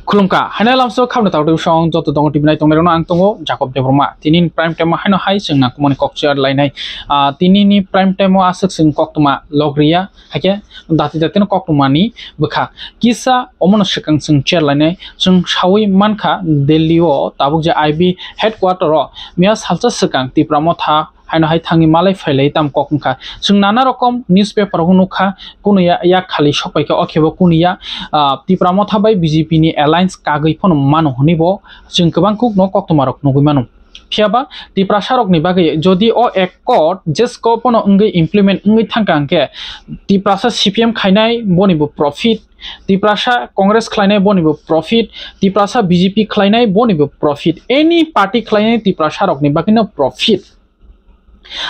खुलुमका हायना लामसो खामनो तावदो सं जत दङ टिबनाय तंनायनो आं दङ जाकब देब्रमा तिनिन प्राइम टाइम हायनो हाय जोंना कुमनि कक्सियार लायनाय तिनिनि प्राइम टाइम आसक जों कक्तमा लग्रिया हाके दाति दातिनो कक्तमानि बखा किसा अमन सिकां जों चेयर लायनाय जों सावै मानखा दिल्लीओ ताबुक जे आईबी हेडक्वार्टर मिया सालसा सिकां तिप्रामो था हायनो हाय थांनि मालाय फाइलाय ताम ककंखा जों नाना रकम न्यूज़पेपर हुनुखा कुनुया या खालि सपायके अखेबो कुनुया तिप्रामो थाबाय बीजेपी नि एलायंस कागै फन मानो हनिबो जों गोबां कुक न कक्तमारक नगै मानो फियाबा तिप्रा सारक नि बागै जदि अ एकट जेसको पनो अंगै इमप्लिमेंट अंगै थांकांके तिप्रासा सीपीएम खायनाय बनिबो प्रॉफिट तिप्रासा कांग्रेस खायनाय बनिबो प्रॉफिट तिप्रासा बीजेपी खायनाय बनिबो प्रॉफिट एनी पार्टी खायनाय तिप्रा सारक नि बागैनो प्रॉफिट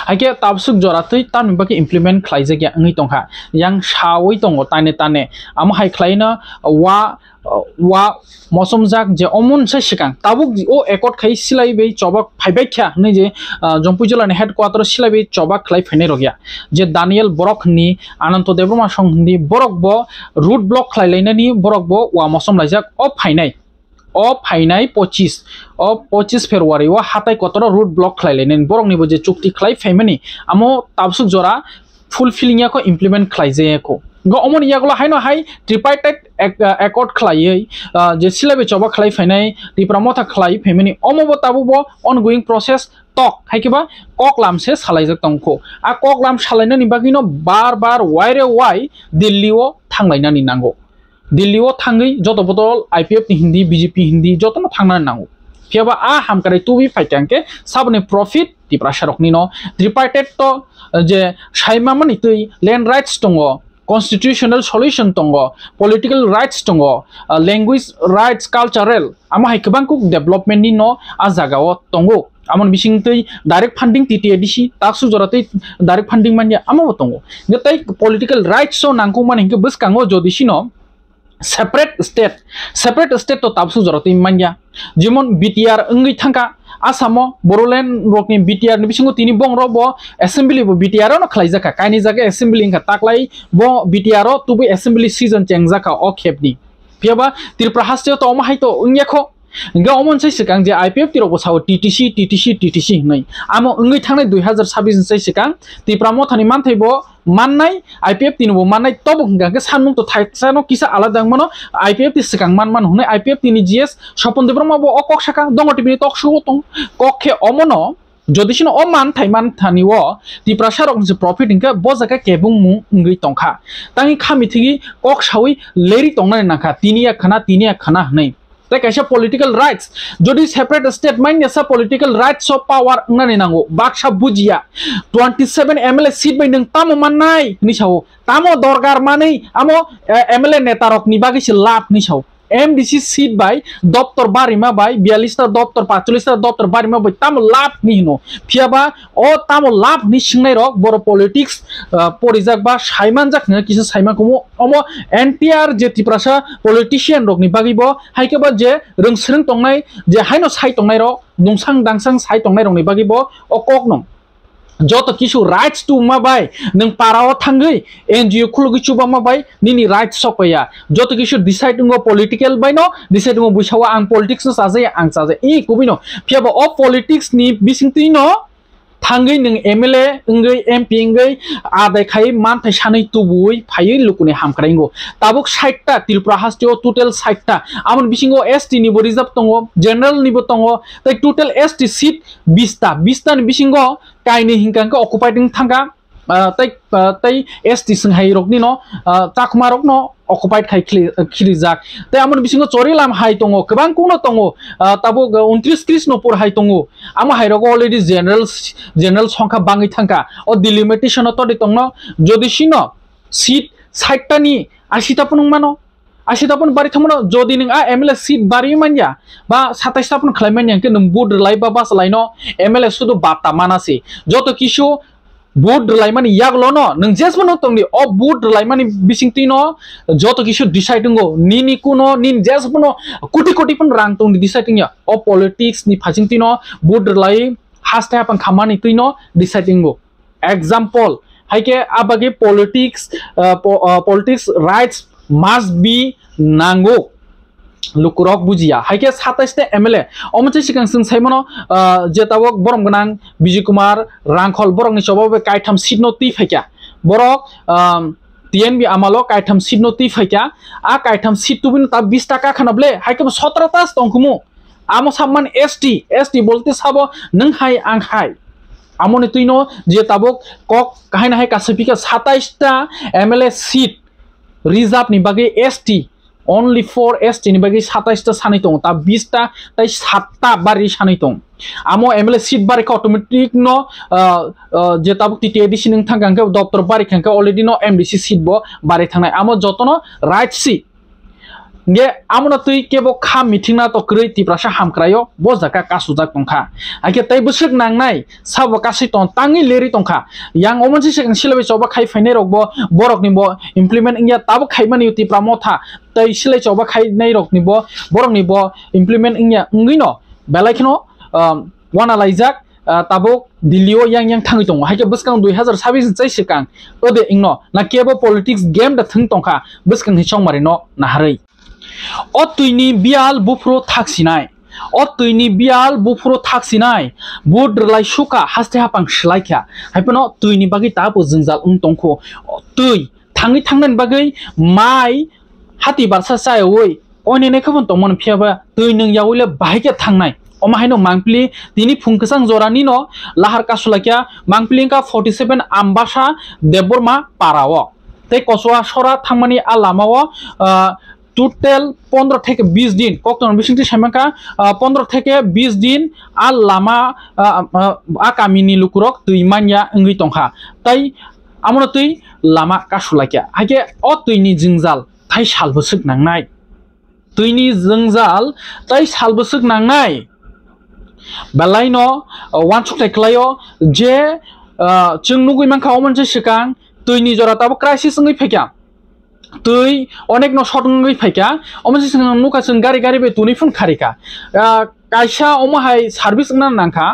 आगे ताबसुक जरातै तान बाकी इमप्लिमेंट खायजे गया अंगै तंहा yang सावै दङ ताने ताने आम हाय खायना वा मौसम जाक जे अमुन से सिकां ताबुक ओ एकट खाय सिलाय बे चबक फाइबाख्या नै जे जम्पुजलानि हेडक्वार्टर सिलाय बे चबक खाय फैनाय रगिया जे दानियल बरकनि आनंद देब्रमा संनि बरक बो रूट ब्लॉक खायलायनानि बरक बो वा मौसम लायजाक अ फाइनाय 25 फेब्रुवारी वा हाथाय कतर रूट ब्लॉक खायलायनानि बरकनिबो जे चुक्ति खाय फैमानि आमो ताबसुक जरा फुलफिलिंग याको इमप्लिमेंट खायजेको गो अमन यागला हायनो हाय ट्रिपाइटेड एकॉर्ड खालायै जे सिलाबे चबा खालाय फैनाय तिप्रामथा खालाय फैमानि अमबो ताबुबो ऑनगोइंग प्रोसेस टक हायकेबा ककलामसे सालायजक तंखो आ ककलाम सालायनानि बागिनो बार वायरे वाय दिल्लीओ थांलायनानि नांगौ दिल्लीओ थांगै जत बदल आईपीएफ नि हिंदी बीजेपी हिंदी जतनो थांनानि नांगौ फियाबा आ हामकारै तुबि फाइटांके साबने प्रॉफिट तिप्रा सारकनि न ट्रिपाइटेड तो जे साइमामनि तै लैंड राइट्स दङ constitutional solution tongo political rights tongo language rights cultural ama hai kubang kuk development ni no a jagao tongo amon bising tei direct funding TTADC taksu joratei direct funding mania ama tongo ngetai political rights so nangko man hinke buskango jodisino separate state to tapsu joratei mania jemon BTR ngai thangka आसामो बोरोलैंड रकनि BTR नि बिसिंगो तिनि बंग रबो assembly बो BTR न खलाइजाका काइनि जागा assembly का ताकलाई बो बीटीआर तुबो असेंबली सीजन चेंगजाका अ खेबनि फियाबा तिरप्रा हास्ते तो अमा हायतो उंयाखो गा अमन सै सिकां जे आईपीएफ तिरबो साव टीटीसी नै आमो उंगै थांनाय 2026 सै सिकां तिप्रामो थानि मानथैबो माननाय आईपीएफ तिनबो माननाय तब गाके सानमुं तो थाइसानो किसा आलादा मनो आईपीएफ ति सिकां मान हुने आईपीएफ तिनि जीएस सपन देब्रमाबो अ कक्षाका दङ टिबि टक शो तं कखे अमनो जदिसिनो अ मान थानिवो तिप्रा सारक जे प्रॉफिट इनका बजाका केबुं मु उंगै तंखा तांनि खामिथिगि कक सावै लेरि तंनाय नाखा तिनिया खाना हनै ताई कैसे political rights जदि separate state माइन ऐसा political rights of power नने नांगो बाक्सा बुजिया 27 MLA seat बाय नों तामो माननाय निसाव तामो दरगार मानै आमो MLA नेता रक निबागि से लाभ निसाव MDC seat बाय दफ्तर बारिमा बाय 42 ता दफ्तर 45 ता दफ्तर बारिमा बाय तामो लाभ निनो फियाबा ओ तामो लाभ नि सिंनाय रक बर politics परिजाक बा साइमान जाक न किसे साइमाखौ अमो NTR जे तिप्रासा politician रक निबागिबो हायकेबा जे रोंस्रों तंनाय जे हायनो साइ तंनाय र नंसां दांसां साइ तंनाय रक निबागिबो अ ककनं जत किसु राइट्स टू माबाय नों पाराव थांगै एनजीओ खुलगि चुबा माबाय निनि राइट्स सपया जत किसु डिसाइडिंग पॉलिटिकल बाय नो डिसाइडिंग बुसावा आं पॉलिटिक्स साजे आं साजे इ कुबिनो फियाबो अ पॉलिटिक्स नि बिसिंति नो थांगै नों एमएलए इंगै एमपी इंगै आदाय खाय मानथाय सानै तुबुय फायै लुकुने हामखारायगो ताबुक 60 ता तिलप्रा हास्टिओ टोटल 60 ता आमन बिसिंगो एसटी नि रिजर्व तंगो जनरल निबो तंगो तै टोटल एसटी सीट 20 ता नि बिसिंगो कायनि हिंकांका अकुपाइडिंग थांगा तै एसटी संहाय रकनि न ताखमा रक न अकुपाइड खाय खिलिजाक तै आमन बिसिंगो चोरिलाम हाय तंगो गोबां कुनो तंगो ताबो 29 कृष्णपुर हाय तंगो आम हायरक अलरेडी जनरल संख्या बाङै थांका अ डिलिमिटेशन तो दंनो जदिसिनो सीट 60 तानि 80 तापन मानो 80 तापन बारि थमनो जदि नों आ एमएलए सीट बारि मानिया बा 27 तापन खालामनाय नों बुद लाइबा बास लाइनो एमएलए सुदु बाता मानासि जतो किसु बुद लाइमानि यागलो न नों जेसबो न तंनि अ बुद लाइमानि बिसिंति न जतो किसु डिसाइडिंगो निनि कुनो निन जेसबो न कोटि पन रां तंनि डिसाइडिंग या अ पॉलिटिक्स नि फासिंति न बुद लाई हास्टा पन खामानि तिनो डिसाइडिंगो एग्जांपल हायके आबागे politics rights must be nango lukurok bujia haike 27 ta MLA omonche sikang sing saimono je tabok borom gonang Bijay Kumar Rangkhol borok ni chobabe kaitham seat no ti phaikya borok TNB amalo kaitham seat no ti phaikya a kaitham seat tubin ta 20 taka khanable haike 17 ta tongkumu amo samman ST bolte sabo nang hai ang hai amoni tuino je tabok kok kahina hai kasipika 27 ta MLA seat reserve ni bage ST only for ST ni bagi 27 ta sanai tong ta 20 ta tai 7 ta bari sanai tong amo MLA seat bari ka automatic no je tabuk TTAD sining thangkang ke doctor bari khangka already no MDC seat bo bari thangnai amo jotono right seat nge amona tui kebo kham meeting na to krei ti prasa hamkrayo bo jaka kasujak tongkha ake tai busuk nangnai sabo kasi ton tangi leri tongkha yang omonsi sekang silabe choba khai fainai rok bo borok ni bo implement ingya tabo khaimani uti pramotha tai silai choba khai nai rok ni bo borok ni bo implement ingya ngino belaikno wana laijak tabok dilio yang thangi tong haike buskang 2026 chai sikang ode ingno na kebo politics game da thung tongkha buskang ni chong marino na harei o tuini bial bufro thaksinai o tuini bial bufro thaksinai budrlai suka haste hapang shlaikya haipono tuini bagi tapo jingjal tongkho tui thangnan bagi mai hati barsa sai oi oni ne khobon tongmon phiaba tui nung yaule bahike thangnai omahaino mangpli tini phungkasang jorani no lahar kasulakya mangplinka 47 ambasa deborma parao te koswa sora thangmani alamao total 15 থেকে 20 দিন কক্তন বিশিংটি Samaka 15 থেকে 20 দিন আর লামা আকামিনি লুকুরক তুই মানিয়া ইংগি তংখা তাই আমরা তুই লামা কাসুলাকিয়া হাকে অ তুইনি জিংজাল তাই সালবসুক নাংনাই তুইনি জিংজাল তাই সালবসুক নাংনাই বেলাইনো ওয়ানসুকলাই ক্লাयो যে जों नुगुइ मानखा अमनसे सिगां तुइनि जरा ताबो क्राइसिस इंगि फैक्या tui onek no shot ngai phaika omonsi sing nuka sing gari be tuni phun kharika kaisa omahai service na nangkha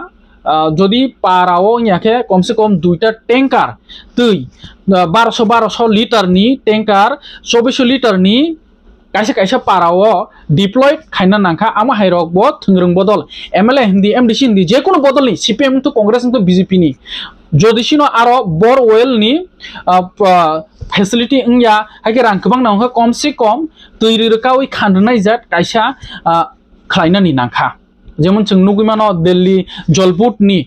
jodi parao nyake komse kom 2টা tanker tui 1200 litre ni tanker 2400 litre ni kaisa parao deployed khaina nangkha ama hairok bo thungrung bodol MLA hindi MDC hindi je kono bodol ni CPM to Congress to BJP ni jodi sino aro bor oil ni facility ingya hake rang kubang nangkha komse kom tuiri rekawi khandnai jat kaisa khlaina ni nangkha যেমন जों नुगुइमानो दिल्ली जलपुट नि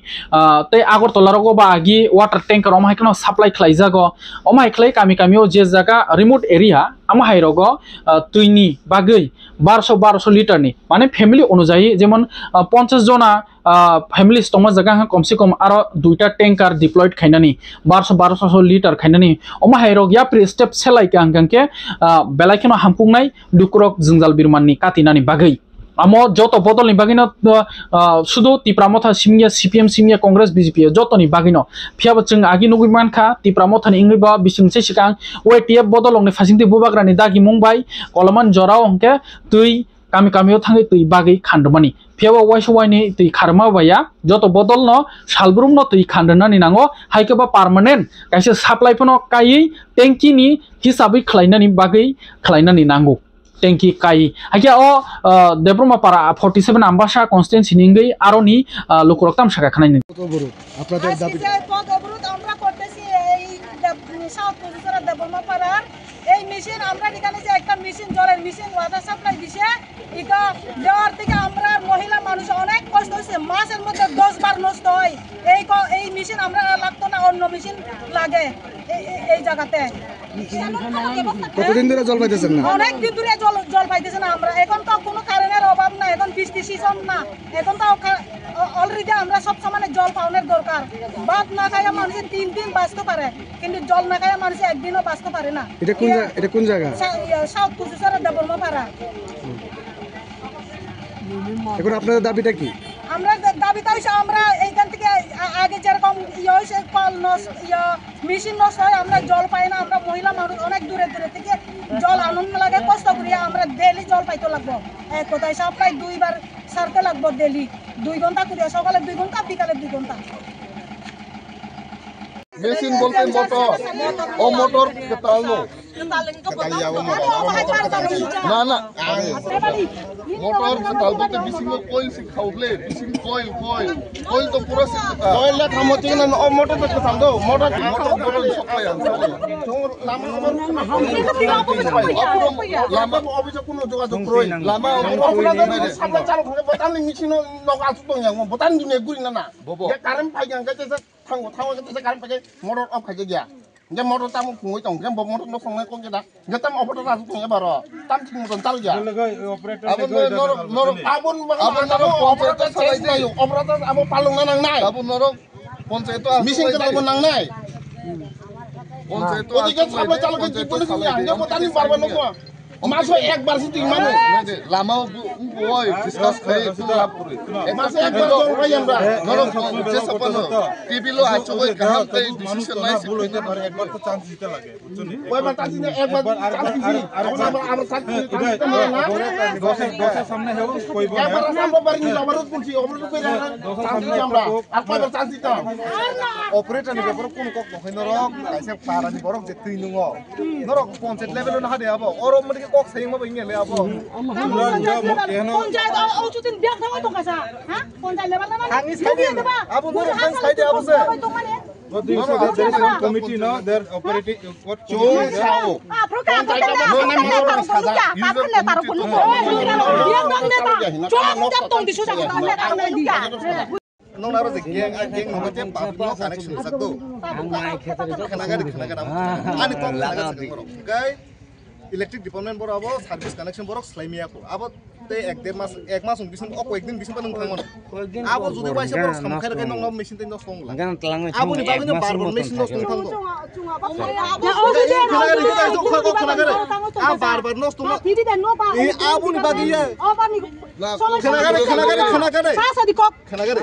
तै आगरतलाराव बा आगि water टैंकार अमाहायखनो supply खलाइजागो अमाहायखलाय कामिओ जे जागा remote area अमाहायरगो तुइनि बागै 1200 litre नि माने फैमिली अनुयायी जेमन 50 जना फैमिलीज तंग जागा कमसे कम आरो 2টা टैंकार डिप्लॉयड खाइनानि 1200 लिटार खाइनानि अमाहायरग या प्रि स्टेप सेलाय गांगांके बेलायखनो हामपुंनाय दुकुरक जिंजाल बिरमाननि कातिनानि बागै amo joto botol ni bagino sudo tipramotha simya CPM simya Congress BJP joto ni bagino phiaba chung agi nugui mankha tipramotha ni ingba bisingse sikang OTF botol ni fasingti bubagrani dagi mumbai kolaman jorao hongke tui kamio thangi tui bagi khandmani phiaba waiswai ni tui kharma baya joto botol no salbrum no tui khandana ni nango haikeba permanent kaisa supply phono kai tanki ni hisabai khlainani bagi khlainani nango टैंकी काई हाकिया ओ देब्रमा पारा 47 आम्बासा कन्स्टिट्युएन्सि निंगै आरोनि लोकरक्ताम शाखा खानायनि আপনাদের দাবি পদ অবরোধ আমরা করতেছি এই সাউথ পজিশনের দেব্रमा পারার এই মেশিন আমরা এখানে যে একটা মেশিন জলের মেশিন ওয়াটার সাপ্লাই দিছে এটা দেওয়ার থেকে আমরা মহিলা মানুষ অনেক কষ্ট হচ্ছে মাসের মধ্যে 10 বার নষ্ট হয় এই মেশিন আমরা লাগতো না অন্য মেশিন লাগে এই জায়গাতে কতদিন ধরে জল পাইতেছেন না অনেক দিন ধরে জল পাইতেছেন না আমরা এখন তো কোনো কারেন্টের অভাব না এখন বৃষ্টি সিজন না এখন তো অলরেডি আমরা সব সময় জল পাওয়ার দরকার ভাত না খায় মানুষ 3 দিন বাঁচতে পারে কিন্তু জল না খায় মানুষ একদিনও বাঁচতে পারে না এটা কোন জায়গা সাউথ কুচুসারা দেবলমা পাড়া এখন আপনাদের দাবিটা কি আমরা দাবিটা হইছে আমরা এইখান থেকে আগে যেরকম হইছে কল মেশিন নষ্ট হয় আমরা জল পাই না আমরা মহিলা মানুষ অনেক দূরে থেকে জল আনন্দ লাগে কষ্ট করিয়া আমরা ডেলি জল পাইতে লাগবো এক কথায় সাপ্লাই 2 বার সারতে লাগবো ডেলি 2 ঘন্টা করিয়া সকালে 2 ঘন্টা বিকালে 2 ঘন্টা mesin bolpen motor. Oh motor ketalno. Na na. Motor ketal bolte bising coil si khawle, bising coil to pura si coil la thamoti na oh motor to ketal do motor supply an. Lama ko obisa kuno jogajog kroi. Lama sampai calon khane botan ni machine no asu to yang botan dunia guri na. Ya karam phai yang ka sa thang ka sa karam phai motor off khai ja. Ya motor tam ngoi tong kan motor no songai ko ja. Ya tam operator asu to ya baro. Tam thing ton tal ja. Abun nor abun operator salai ja yo. Operator abo palung nang nai. Abun nor ponceto machine ka abun nang nai. Ponceto. Odi ka sampai calon ka jipun ni ya botan ni barban no ko. Masuk ekbar sih ting mana? Lama boy discuss kayak itu lapor. Masuk ekbar dong kayak mbak. Norok jasa pano. TV lo aja boy kaham kayak decision lain sih. একবার তো chance দিতে লাগে বুঝছনি Boy mata sini ekbar chance sih. Apa chance sih? দশের সামনে হেও কইব না Ekbar sampai baru ni lawan pun sih. Omong tu pera chance sih mbak. Apa ber chance sih tak? Operator ni berapa pun kok kok norok, kaisa para ni borok jetu inungo. Norok ponset level na hade abo. Oro mesti kok sayang apa ingin le abo. Ponjai tahu oh cutin biar tahu tu kasa, hah? Ponjai lebar mana? Hangis kaya ni. Abo norok hangis kaya abo se. there is some committee now they're operating what Cuma tahu. Ah, program no nem taruh puluh ya, kapan le taruh puluh? Dia dong neta, cuma jam tong di susah kita le taruh le dia. Nong naro je geng nong je public connection sakdo. Kena abo. Ani kok kena borok. Guys electric department borok abo service connection borok slaimia ko. Abo te ek mas bisin ok ekdin bisin panung thangon. Abo jodi baise borok samkhai kai nong machine tin song la. Abo ni bagin barbar machine no song thangdo. Ya oh sudah. Ah barbar no song. Tidak dan no pa. Abo ni bagi ya. Oh pa ni. Kena gare. Sasa di kok. Kena gare.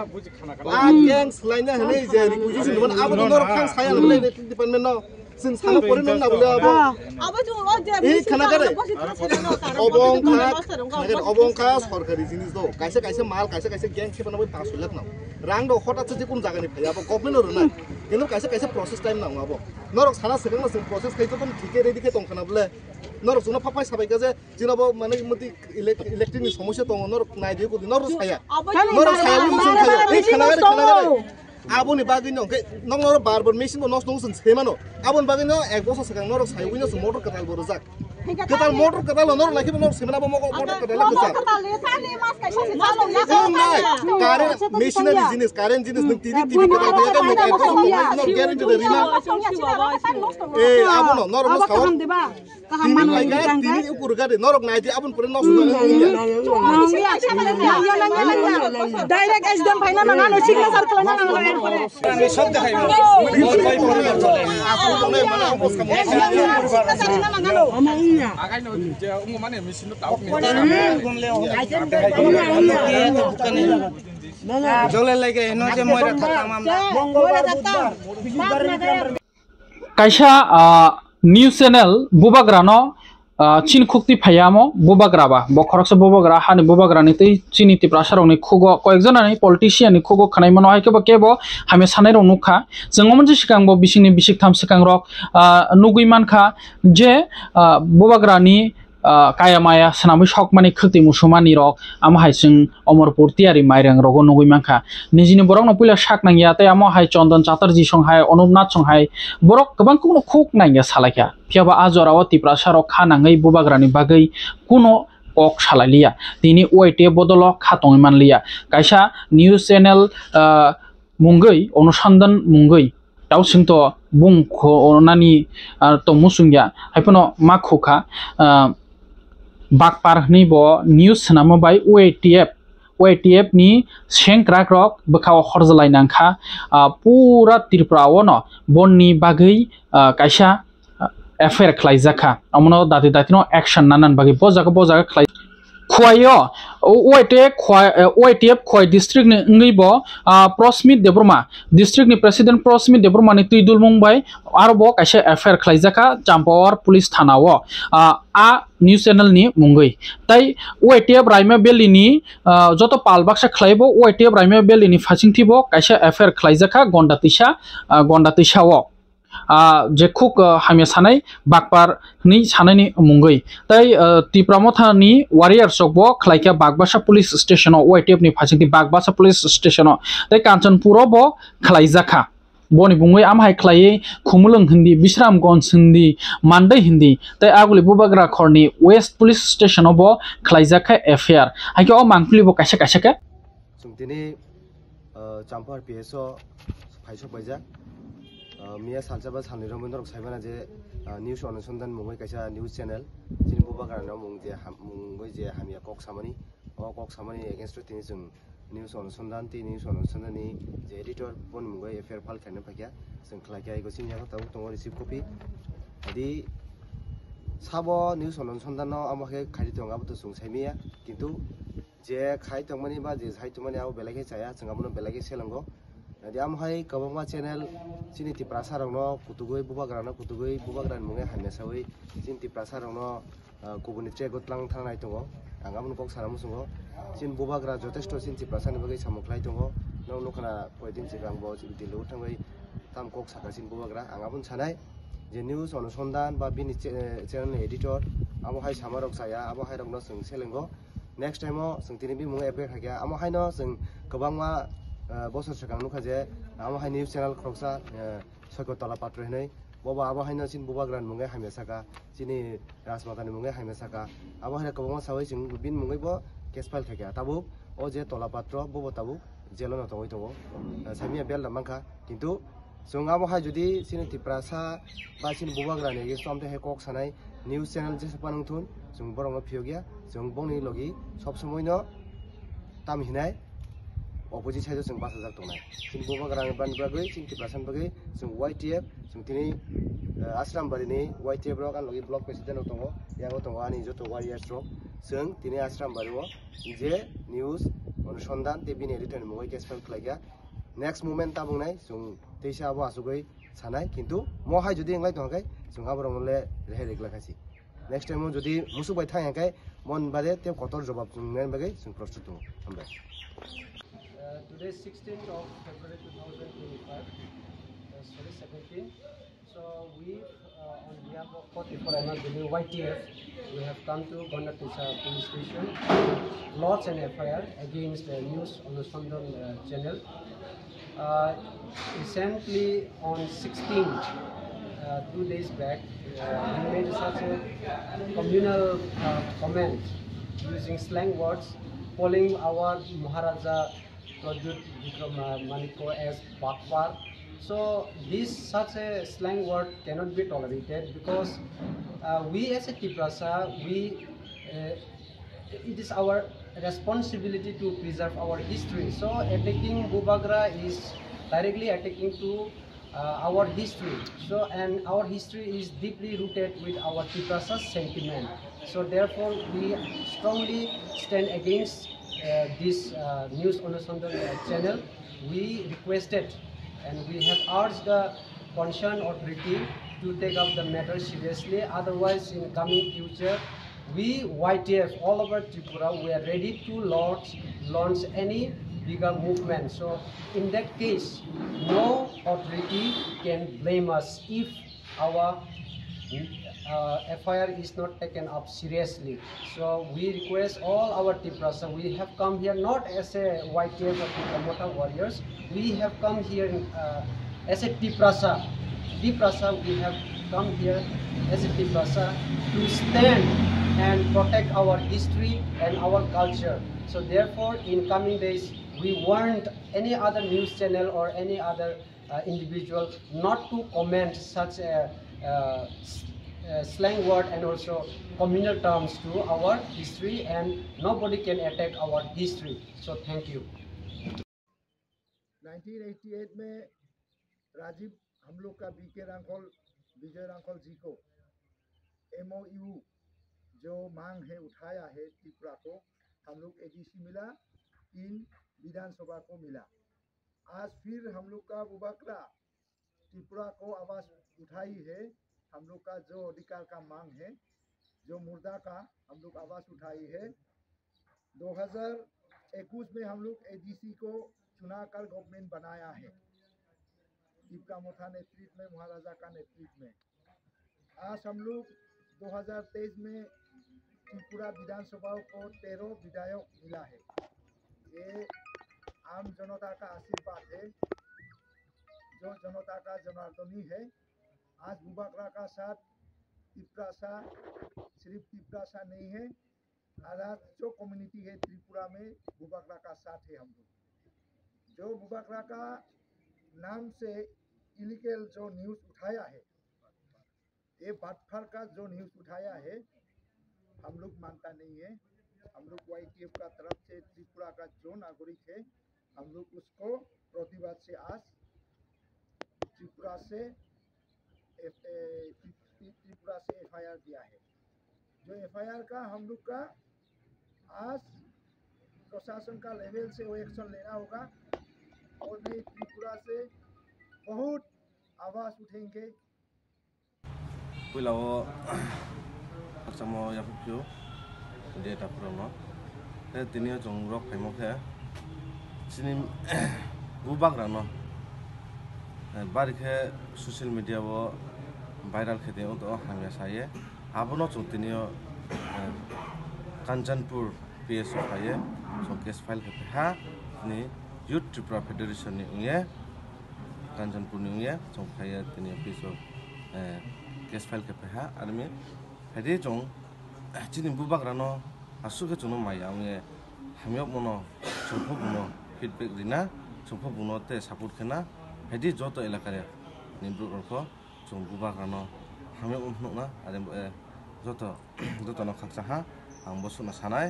Ah geng selainnya hene je requisition bon abo norok khang saya le electric department no. Sin sana pore no na bole abo. Abo tu oh je. Kena gare. Obong ka সরকারি জিনিস দাও কাইসে মাল কাইসে gang খেপানো বই 500 লাখ নাও রাং দাও হঠাৎ যে কোন জায়গা নি ভাই আবো গভর্নমেন্ট না কিন্তু কাইসে প্রসেস টাইম নাও আবো নরক সানা সেকেন্ড না প্রসেস খাইতো তো ঠিকই রেডি কে তং খানা বলে নরক জুনা ফাফাই সাবাইকা যে জিনাবো মানে মতি ইলেকট্রিক সমস্যা তং নরক নাই দিও কদি নরক ছায়া নরক ছায়া বুঝুন খায় এই খানা গারে aboni bagino ke nong noro barbar machine bo nos nongsun semano abon bagino ek bosor sekang norok sai wino su motor katal bo rozak katal motor katal norok laki bo norok semana bo motor katal la rozak karen machinery jinis karen jinis nung tv katal bo ya nung ek bosor nor guarantee de rima abono norok nos kawo kahaman lagi tv ukur gade norok naidi abon pore nos direct SDM bhai na nangano signature kala na nangano সব দেখাই আগাই ন যে মানে machine তাও জলে লাগে এনো যে ময়রা থাকতাম আমরা kaisa news channel bubagrano chin khukti phayamo bubagraba bokhoroksa bubagra hani bubagra ni tei chini ti prasarok ni khugo koyekjon ani politician ni khugo khanai mano hai kebo hame sanai rok nukha jengomon je sikang bo bisingni bisik tham sikang rok nugui mankha je bubagra ni kaya maya sanami shokmani khukti musumani rok ama haising omorpur tiari mairang rogo nugui mankha nijini borok no puila sak nangya tei amo hai Chandan Chatterjee songhai Anupnath songhai borok gobang kuno khuk nangya salakya phiaba ajorao tiprasa rok khanangai bubagrani bagai kuno ok salailia tini oite bodolo khatong manliya kaisa news channel mungoi onusandhan mungoi tausingto bungkhonani tongmusungya haipono makhukha bakpar ni bo news namo bai OATF ni sengkrak rok bkhao khorjalai nangkha pura Tripura ono bonni bagai kaisa affair khlaijaka amono dati no action nanan bagi bojaga khlai khwayo OITF khwai district ni ngibo Prosmit Debroma district ni president Prosmit Debroma ni tuidul mungbai arbo kaise affair khlaijaka Champawar police thanao a news channel ni mungoi tai OITF Raima Belli ni joto palbaksa khlaibo OITF Raima Belli ni phasingthibo kaise affair khlaijaka gonda tisao je khuk hamya sanai bakpar ni sanai ni mungoi tai tipramotha ni warrior sokbo khlaika bagbasa police station OITF ni phasingti bagbasa police station tai Kanchanpura bo khlaijaka boni bungoi amhai khlai khumulung hindi Bisramganj hindi Mandai hindi tai aguli bubagra khorni west police station bo khlaijaka affair haike o mangpuli bo kaisa ka sungtini Champawar PSO phaisok baija Mia Saljaba Saniro Mundorok Saibana je news অনুসন্ধান mungoi kaisa news channel chini bubagarano mungoi je hamia kok samani kok samani against tini jung news অনুসন্ধান ni je editor pon mungoi affair file khaina pakya jung khlaikai go sinja ko taw tongo receive copy adi sabo news অনুসন্ধান no amake khari tonga bu to sung saimia kintu je khai tongmani ba je khai tongmani abo belage chaya jung abuno belage selango Jadi amhai kabangma channel sini ti prasarangno kutugoi bubagrani mungai hamesawai sini ti prasarangno kubuni trego tlang thangnai tongo angabun kok saramu sungo sin bubagra jotesto sin ti prasani bagai samuklai tongo no nokana poidin chigangbo ti lu thangai tam kok saka sin bubagra angabun sanai je news অনুসন্ধান ba bini channel editor amhai samarok saya amhai rokno sung selengo next time o sung tini bi mungai epe khagya amhai no sung kabangma bosor sakang nukha je amahai news channel kroksa soiko tola patro hinai boba amahai no sin bubagran mungai hamesaka chini rasmatani mungai hamesaka amahai kabama sawai sing bin mungai bo case file thakya tabu o je tola patro bobo tabu jelo no tongoi tongo samia bel lamangka kintu sung amahai jodi sini tiprasa ba sin bubagran ege somte he kok sanai news channel je sapanung thun sung borong phiogya sung bongni logi sob somoy no tam hinai opposite side sung 5000 tongnai sin bubagrang ban bagoi sin tiprasan bagai sung YTF sung tini ashram bari ni YTF rok an logi block president tongo yago tongo ani joto warriors rok sung tini ashram bari o je news অনুসন্ধান te bin editor ni mongoi case file khlaiga next moment tabungnai sung teisa abo asugoi sanai kintu mo hai jodi englai tongai sung aborong le rehe regla khasi next time jodi musuk bai thang mon bade te kotor jawab sung men bagai sung prostut tongo ambai Today is 16th of February 2025, sorry 17. So we, on behalf of 44 MLW YTF, we have come to Gondatisa police station, lodge an FIR against the news on the Sundan channel. Recently on 16th, 2 days back, we made such a communal comment using slang words, calling our Maharaja Pradyut Vikram Maniko as Bakpar. So this such a slang word cannot be tolerated because we as a Tiprasa, it is our responsibility to preserve our history. So attacking Bubagra is directly attacking to our history. So and our history is deeply rooted with our Tiprasa sentiment. So therefore we strongly stand against this news অনুসন্ধান channel. We requested and we have urged the concerned authority to take up the matter seriously. Otherwise, in coming future, we YTF all over Tripura, we are ready to launch any bigger movement. So in that case, no authority can blame us if our FIR is not taken up seriously. So we request all our Tiprasa, we have come here not as a YTF or Tipramota warriors, we have come here as a Tiprasa, we have come here as a Tiprasa to stand and protect our history and our culture. So therefore in coming days we warned any other news channel or any other individual not to comment such a slang word and also communal terms to our history, and nobody can attack our history. So thank you. 1988 में राजीव हम लोग का BK Rankhol विजय रांखोल जी को MOU जो मांग है उठाया है त्रिपुरा को, हम लोग एडीसी मिला, 3 विधानसभा को मिला। आज फिर हम लोग का बुबाकरा त्रिपुरा को आवाज उठाई है। हम लोग का जो अधिकार का मांग है, जो मुर्दा का हम लोग आवाज उठाई है। 2021 में हम लोग एडीसी को चुनाव कर गवर्नमेंट बनाया है, दीपका मोथा नेतृत्व में, महाराजा का नेतृत्व में। आज हम लोग 2023 में त्रिपुरा विधानसभा को 13 विधायक मिला है। ये आम जनता का आशीर्वाद है, जो जनता का जनार्दनी है। आज बुबाकरा का साथ त्रिपुरा सा, सिर्फ त्रिपुरा सा नहीं है, आज जो कम्युनिटी है त्रिपुरा में बुबाकरा का साथ है। हम लोग जो बुबाकरा का नाम से इलीगल जो न्यूज़ उठाया है, ये बाटफार का जो न्यूज़ उठाया है, हम लोग मानता नहीं है। हम लोग YTF का तरफ से त्रिपुरा का जो नागरिक है, हम लोग उसको प्रतिवाद से आज त्रिपुरा से FIR दिया है। जो FIR का हम लोग का आज प्रशासन का लेवल से वो एक्शन लेना होगा और नहीं त्रिपुरा से बहुत आवाज उठेंगे। बारिखे सोशल मीडिया वो वायरल खेते हो तो हमें साये आपनो चुतिनियो कंचनपुर PSO खाये सो केस फाइल करते हैं नि यूथ त्रिपुरा फेडरेशन ने उन्हें कंचनपुर ने उन्हें सो खाये तिनियो PSO केस फाइल करते हैं आदमी हेडी जों चिनी बुबाग्रानो आसुके चुनो माया उन्हें हमें अपनो चुपो बुनो फीडबैक दिना चुपो बुनो ते सपोर्ट करना हेडी जो तो इलाका रे निम्बू रखो जों बुबाग्रानो हमें उन्होंने आदम जो तो न खर्चा हाँ हम बस न सानाय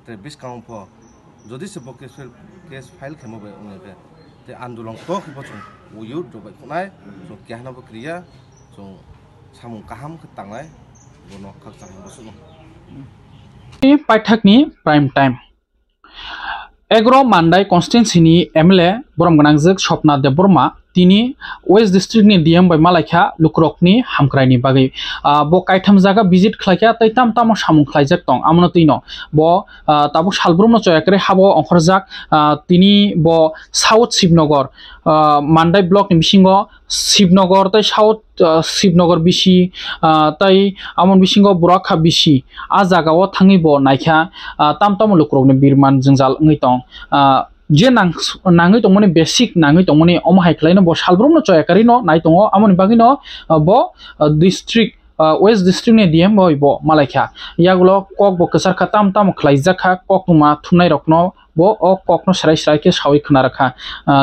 ते 20 काउंट पो जो दिस केस फाइल खेमो बे उन्हें बे ते आंदोलन तो कि बचूं वो यूथ जो बे कुनाय जो क्या ना बक्रिया जो सामुं कहम खतांगाय वो न खर्चा हम बस न पाठकनी प्राइम टाइम एग्रो मानदाय कन्स्टिट्युएन्सिनि MLA बरमगनांजोग स्वप्ना देबबर्मा तिनी वेस्ट डिस्ट्रिक्ट नि DM बाय मालायखा लुक्रकनि हामक्रायनि बागै बो कायथाम जागा विजिट खलायखा तैताम ताम सामुं खलायजाक दं आमनो तैनो बो ताबो सालब्रुमनो चयाकरे हाबो अंखरजाक तिनी बो साउथ शिवनगर मानदाय ब्लक नि बिसिंगो शिवनगर तै साउथ शिवनगर बिसि तै आमन बिसिंगो बुराखा बिसि आ जागाओ थाङै बो नायखा ताम ताम लुक्रकनि बिरमान जोंजाल ngै दं जे नाङै दंमोन बेसिक नाङै दंमोन अमाहाय खलायनो बो सालब्रुमनो चयाकारि न नाय दङ आमनि बागै न बो डिस्ट्रिक्ट वेस्ट डिस्ट्रिक्ट नि DM बो मालायखा यागुलो कक बो कसार खताम ताम खलायजाखा ककमा थुनाय रखनो बो ओ ककनो सराय सराय के सावै खना रखा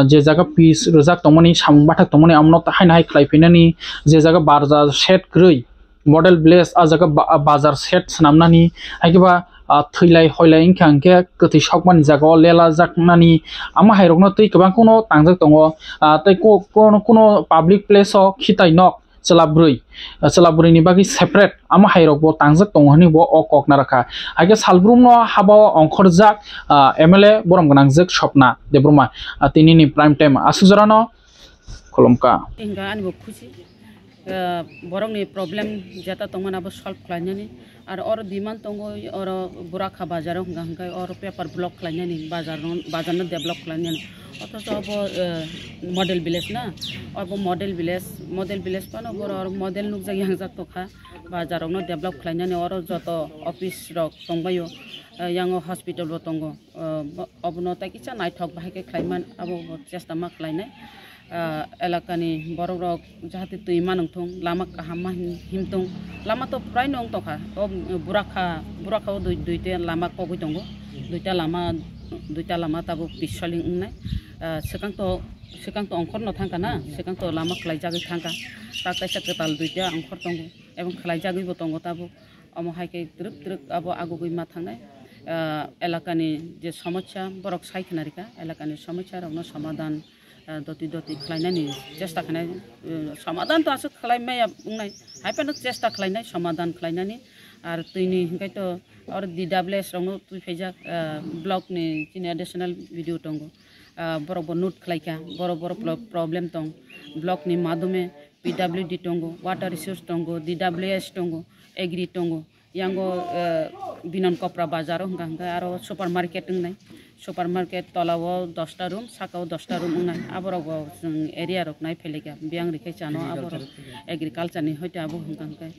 जे जागा पीस रजाक दंमोन सामुं बाथाक दंमोन आमनो हायनाय खलायफिनानि जे जागा बाजार सेट ग्रै मडेल ब्लेस आ जागा बाजार सेट सनामनानि आइगबा थैलाय हयलाय इंखांके गथै सकमानि जागाव लेला जाकनानि आमा हायरकनो तै गोबांखौनो तांजाक दङ तै कोनो पाब्लिक प्लेसआव खिताय नक चलाब्रैनि बागै सेपारेट आमा हायरक बो तांजाक दङ हनि बो अ ककना राखा आगे सालब्रुमनो हाबाव अंखरजाक MLA बरमगनांजोग स्वप्ना देबबर्मा तिनिनि प्राइम टाइम आसुजरानो खलमका इंगा आनिबो खुशी बरंनि प्रॉब्लम जाता तंगनाबो सॉल्व खालायनानि और डिमांड तंगो और बुराखा बाजार हंगा और पेपर ब्लॉक खालायनानि बाजारनो डेवलप खालायनानि अथच अब मॉडल विलेज ना अब मॉडल विलेज पानो और मॉडल नुक जाय हंगा तखा बाजारनो डेवलप खालायनानि और जत ऑफिस रक तंबायो यांगो हॉस्पिटल बो तंगो अबनो ताकिसा नायथक बाहायके खालायमान अब चेष्टा मा खालायनाय एलाकानि बरक जाहाथे दैमा नंथं लामा काहामा हिमथं लामा तो प्राय नं तखा बुराखाव दुइटा लामा कगै दङ दुइटा लामा ताबो पिसलिं उनाय सेकांत अंखर न थांका ना सेकांत लामा खलाय जागै थांका ताकैसा कताल दुइटा अंखर दङ एवं खलाय जागैबो दङ ताबो अमहायके द्रुक आबो आगुगै मा थांनाय एलाकानि जे समस्या बरक सायखनारिका एलाकानि समस्या रनो समाधान दति खलायनायनि चेष्टा खालायनाय समाधान तो आसो खलायनाय बुंनाय हायफानो चेष्टा खलायनाय समाधान खलायनायनि আর তুইনি হিংকাই তো আর DWS রঙও তুই ফেজাক ব্লক ni চিনি additional ভিডিও টঙ্গো বড় বড় নোট খাইকা বড় বড় প্রবলেম টং ব্লক ni মাধ্যমে PWD টঙ্গো ওয়াটার রিসোর্স টঙ্গো DWS টঙ্গো এগ্রি টঙ্গো ইয়াঙ্গো বিনন কপরা বাজারও হিংকা আরো সুপার মার্কেট নাই সুপার মার্কেট তলাও 10টা রুম সাকাও 10টা রুম নাই আবরাও जों एरिया रक नाय फेलेगा बियां रिखाय चानो आबर एग्रीकालचार नि हयतो आबो हिंकांकाय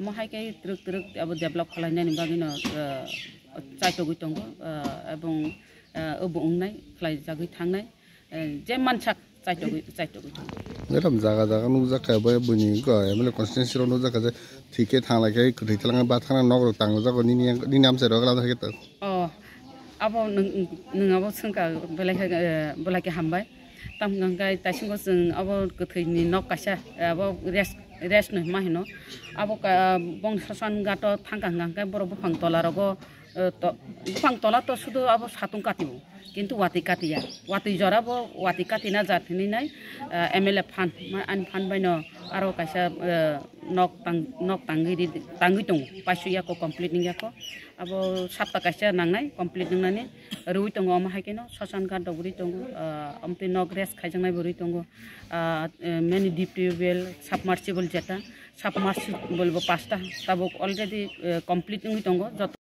माहायकाय ट्रक ट्रक अब डेभलप खालायनायनि बागैनो चाइटगै दंगो एबं ओबंनाय खालायजागै थांनाय जे मानसाक चाइटगै जेरम जागा जागा नु जाका बय बुनि ग एमले कन्स्टिट्युएन्सि नु जाका जे ठीके थांलायखाय खैथलाङा बा थांना नगर तांगो जागो नि नाम से रगला थाके त abo nङाबो सोंका बेलायके हामबाय तामगांगाय तासिंगो जों abo गोथैनि नक कासा abo रेस्ट न माहिनो abo बं ससान गाto थांगांगांगाय बर बफां तलारगो बफां तला तो शुधु abo सातुं काटिबो किन्तु वाति काटिया वाति जराबो वाति काटिना जाथनि नाय MLA फान आन फान बायनो आरो कासा नक तांगि दं पाइसुयाको कमप्लिट नियाको अब 7टा कासा नांनाय कमप्लिट नंनानै रुइ दङ माहायकेनो ससान गाट दगुरि दङ अमते नक रेस खायजनाय बुरि दङ मेनि डिप टिउबवेल साबमार्सिबल जेटा साबमार्सिबल 5टा ताबो अलरेडी कमप्लिट दङ